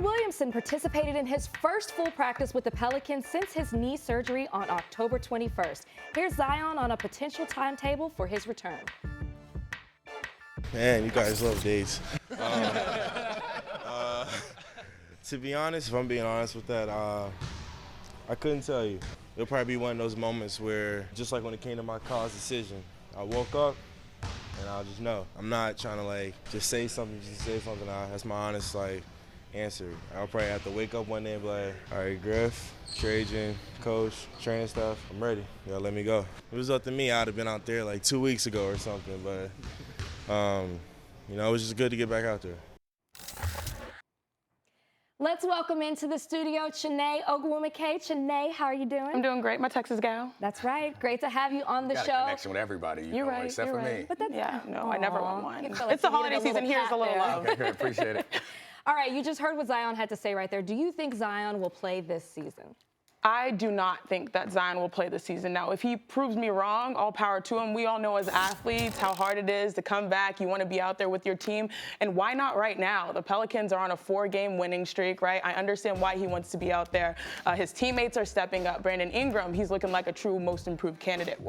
Zion Williamson participated in his first full practice with the Pelicans since his knee surgery on October 21st. Here's Zion on a potential timetable for his return. Man, you guys love dates. To be honest, if I'm being honest with that, I couldn't tell you. It'll probably be one of those moments where, just like when it came to my college decision, I woke up and I'll just know. I'm not trying to just say something. That's my honest answer. I'll probably have to wake up one day and be like, all right, Griff, Trajan, coach, training staff, I'm ready. You gotta let me go. If it was up to me, I'd have been out there 2 weeks ago or something, but it was just good to get back out there. Let's welcome into the studio Chiney Ogwumike. Chiney, how are you doing? I'm doing great. My Texas gal. That's right. Great to have you on the show. Got a connection with everybody, you're right, except for me. But that's, I never want one. Like it's the holiday season. Here's a little love. Okay, good. Appreciate it. All right, you just heard what Zion had to say right there. Do you think Zion will play this season? I do not think that Zion will play this season. Now, if he proves me wrong, all power to him. We all know as athletes how hard it is to come back. You want to be out there with your team. And why not right now? The Pelicans are on a 4-game winning streak, right? I understand why he wants to be out there. His teammates are stepping up. Brandon Ingram, he's looking like a true most improved candidate.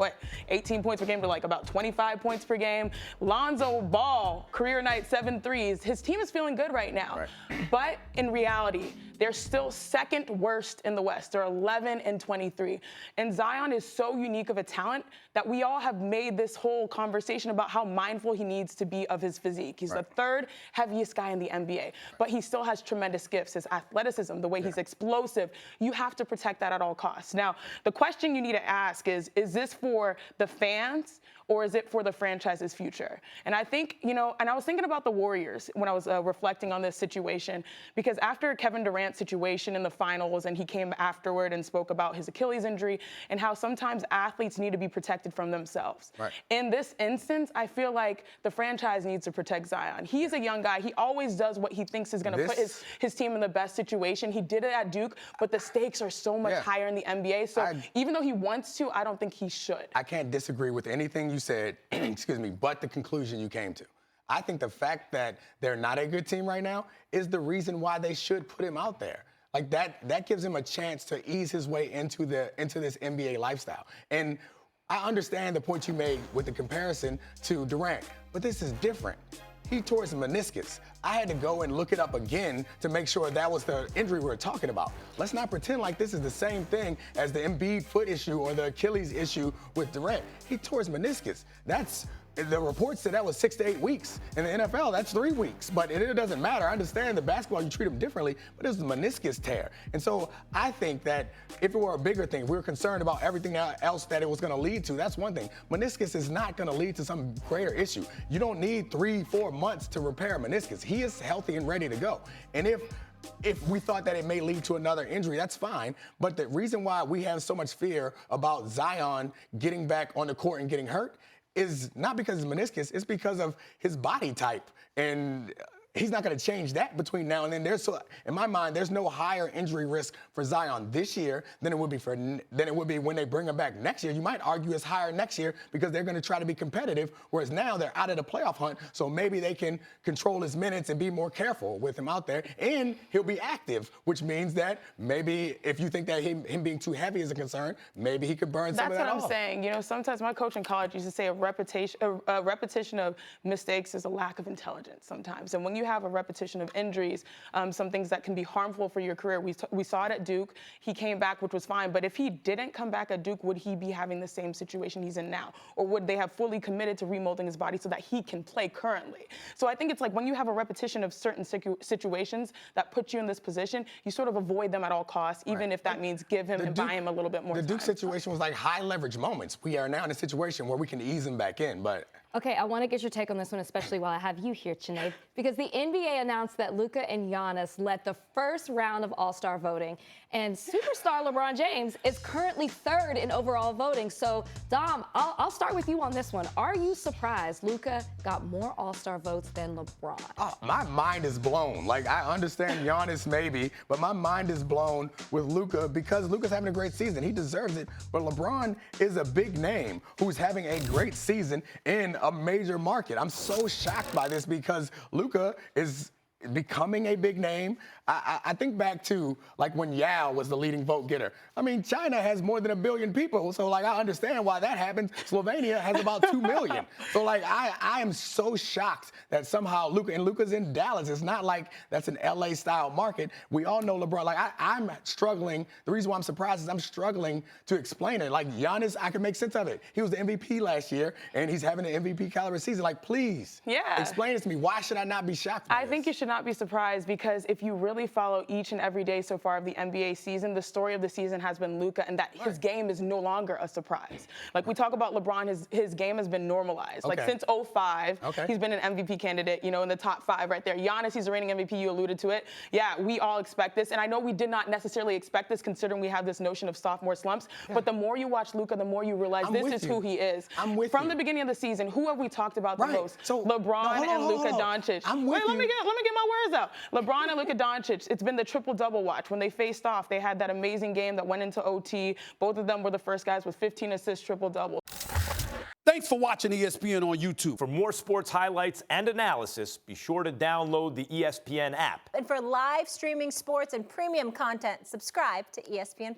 18 points per game to about 25 points per game. Lonzo Ball, career night, 7 threes. His team is feeling good right now. Right. But in reality, they're still second worst in the West. They're 11-23. And Zion is so unique of a talent that we all have made this whole conversation about how mindful he needs to be of his physique. He's the third heaviest guy in the NBA, but he still has tremendous gifts. His athleticism, the way he's explosive, you have to protect that at all costs. Now, the question you need to ask is this for the fans or is it for the franchise's future? And I think, and I was thinking about the Warriors when I was reflecting on this situation, because after Kevin Durant's situation in the finals, and he came afterward and spoke about his Achilles injury and how sometimes athletes need to be protected from themselves. Right. In this instance, I feel like the franchise needs to protect Zion. He's a young guy. He always does what he thinks is going to put his team in the best situation. He did it at Duke, but the stakes are so much higher in the NBA. So even though he wants to, I don't think he should. I can't disagree with anything you said, excuse me, but the conclusion you came to. I think the fact that they're not a good team right now is the reason why they should put him out there. That gives him a chance to ease his way into this NBA lifestyle. And I understand the point you made with the comparison to Durant, but this is different. He tore his meniscus. I had to go and look it up again to make sure that was the injury we were talking about. Let's not pretend like this is the same thing as the Embiid foot issue or the Achilles issue with Durant. He tore his meniscus. The report said that was 6 to 8 weeks. In the NFL, that's 3 weeks. But it doesn't matter. I understand the basketball, you treat them differently, but it was a meniscus tear. And so I think that if it were a bigger thing, if we were concerned about everything else that it was going to lead to, that's one thing. Meniscus is not going to lead to some greater issue. You don't need 3-4 months to repair a meniscus. He is healthy and ready to go. And if we thought that it may lead to another injury, that's fine. But the reason why we have so much fear about Zion getting back on the court and getting hurt is not because of meniscus, it's because of his body type. And he's not going to change that between now and then. In my mind, there's no higher injury risk for Zion this year than it would be when they bring him back next year. You might argue it's higher next year because they're going to try to be competitive, whereas now they're out of the playoff hunt, so maybe they can control his minutes and be more careful with him out there. And he'll be active, which means that maybe if you think that him being too heavy is a concern, maybe he could burn some of that off. That's what I'm saying. Sometimes my coach in college used to say a repetition of mistakes is a lack of intelligence sometimes. And when you have a repetition of injuries, some things that can be harmful for your career. We saw it at Duke. He came back, which was fine. But if he didn't come back at Duke, would he be having the same situation he's in now? Or would they have fully committed to remolding his body so that he can play currently? So I think it's like when you have a repetition of certain situations that put you in this position, you sort of avoid them at all costs, even if that means give him and buy him a little bit more time. The Duke situation was like high leverage moments. We are now in a situation where we can ease him back in, but... Okay, I want to get your take on this one, especially while I have you here, Chiney, because the NBA announced that Luka and Giannis led the first round of All-Star voting, and superstar LeBron James is currently third in overall voting. So, Dom, I'll start with you on this one. Are you surprised Luka got more All-Star votes than LeBron? Oh, my mind is blown. I understand Giannis maybe, but my mind is blown with Luka because Luka's having a great season. He deserves it, but LeBron is a big name who's having a great season in a major market. I'm so shocked by this because Luka is becoming a big name. I think back to like when Yao was the leading vote getter. I mean, China has more than 1 billion people, so like I understand why that happens. Slovenia has about 2 million. So like I am so shocked that somehow Luka's in Dallas. It's not like that's an LA style market. We all know LeBron. Like I'm struggling. The reason why I'm surprised is I'm struggling to explain it. Like Giannis, I can make sense of it. He was the MVP last year, and he's having an MVP caliber season. Like, please, explain it to me. Why should I not be shocked by I think you should not be surprised, because if you really follow each and every day so far of the NBA season, the story of the season has been Luka, and that his game is no longer a surprise. Like we talk about LeBron, his game has been normalized. Like since 2005, he's been an MVP candidate, you know, in the top 5 right there. Giannis, he's a reigning MVP, you alluded to it. Yeah, we all expect this, and I know we did not necessarily expect this considering we have this notion of sophomore slumps, but the more you watch Luka, the more you realize this is who he is. From the beginning of the season, who have we talked about the most? So, LeBron and Luka Doncic. Wait, let me get my words out. LeBron and Luka Doncic, it's been the triple-double watch. When they faced off, they had that amazing game that went into OT. Both of them were the first guys with 15 assists, triple-double. Thanks for watching ESPN on YouTube. For more sports highlights and analysis, be sure to download the ESPN app. And for live streaming sports and premium content, subscribe to ESPN+.